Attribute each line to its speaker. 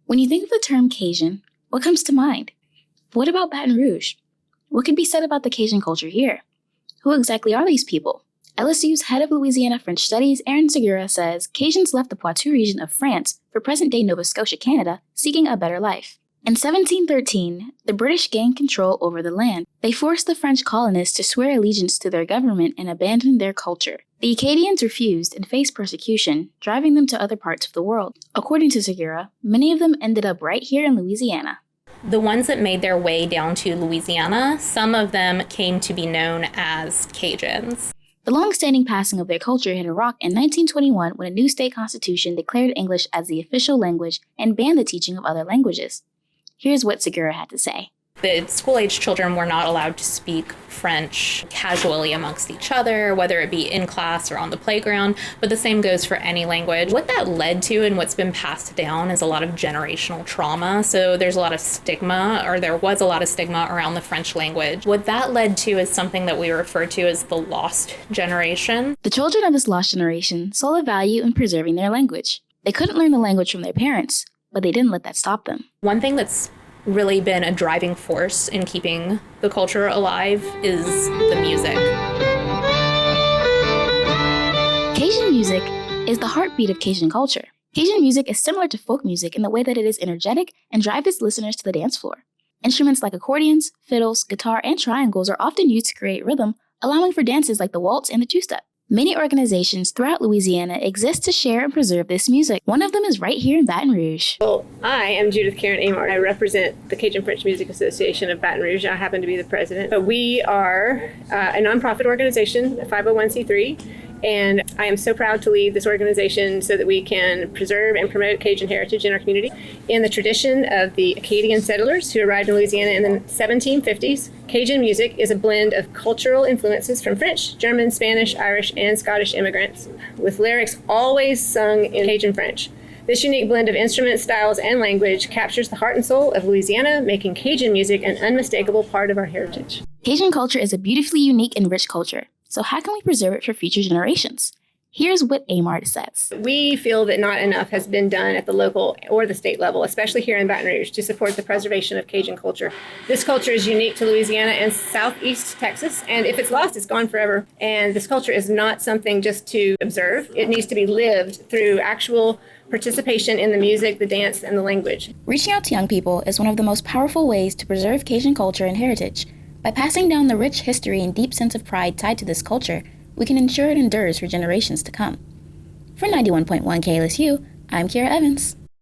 Speaker 1: When you think of the term Cajun, what comes to mind? What about Baton Rouge? What could be said about the Cajun culture here? Who exactly are these people? LSU's head of Louisiana French Studies, Aaron Segura, says Cajuns left the Poitou region of France for present-day Nova Scotia, Canada, seeking a better life. In 1713, the British gained control over the land. They forced the French colonists to swear allegiance to their government and abandon their culture. The Acadians refused and faced persecution, driving them to other parts of the world. According to Segura, many of them ended up right here in Louisiana.
Speaker 2: The ones that made their way down to Louisiana, some of them came to be known as Cajuns.
Speaker 1: The long-standing passing of their culture hit a rock in 1921 when a new state constitution declared English as the official language and banned the teaching of other languages. Here's what Segura had to say.
Speaker 2: The school-age children were not allowed to speak French casually amongst each other, whether it be in class or on the playground, but the same goes for any language. What that led to and what's been passed down is a lot of generational trauma. So there's a lot of stigma, or there was a lot of stigma around the French language. What that led to is something that we refer to as the lost generation.
Speaker 1: The children of this lost generation saw the value in preserving their language. They couldn't learn the language from their parents, but they didn't let that stop them.
Speaker 2: One thing that's really been a driving force in keeping the culture alive is the music.
Speaker 1: Cajun music is the heartbeat of Cajun culture. Cajun music is similar to folk music in the way that it is energetic and drives its listeners to the dance floor. Instruments like accordions, fiddles, guitar, and triangles are often used to create rhythm, allowing for dances like the waltz and the two-step. Many organizations throughout Louisiana exist to share and preserve this music. One of them is right here in Baton Rouge.
Speaker 3: Well, I am Judith Karen Amart. I represent the Cajun French Music Association of Baton Rouge. I happen to be the president. But we are a nonprofit organization, a 501c3, and I am so proud to lead this organization so that we can preserve and promote Cajun heritage in our community. In the tradition of the Acadian settlers who arrived in Louisiana in the 1750s, Cajun music is a blend of cultural influences from French, German, Spanish, Irish, and Scottish immigrants, with lyrics always sung in Cajun French. This unique blend of instruments, styles, and language captures the heart and soul of Louisiana, making Cajun music an unmistakable part of our heritage.
Speaker 1: Cajun culture is a beautifully unique and rich culture, so how can we preserve it for future generations? Here's what Amart says.
Speaker 3: We feel that not enough has been done at the local or the state level, especially here in Baton Rouge, to support the preservation of Cajun culture. This culture is unique to Louisiana and Southeast Texas, and if it's lost, it's gone forever. And this culture is not something just to observe. It needs to be lived through actual participation in the music, the dance, and the language.
Speaker 1: Reaching out to young people is one of the most powerful ways to preserve Cajun culture and heritage. By passing down the rich history and deep sense of pride tied to this culture, we can ensure it endures for generations to come. For 91.1 KLSU, I'm Kierra Evans.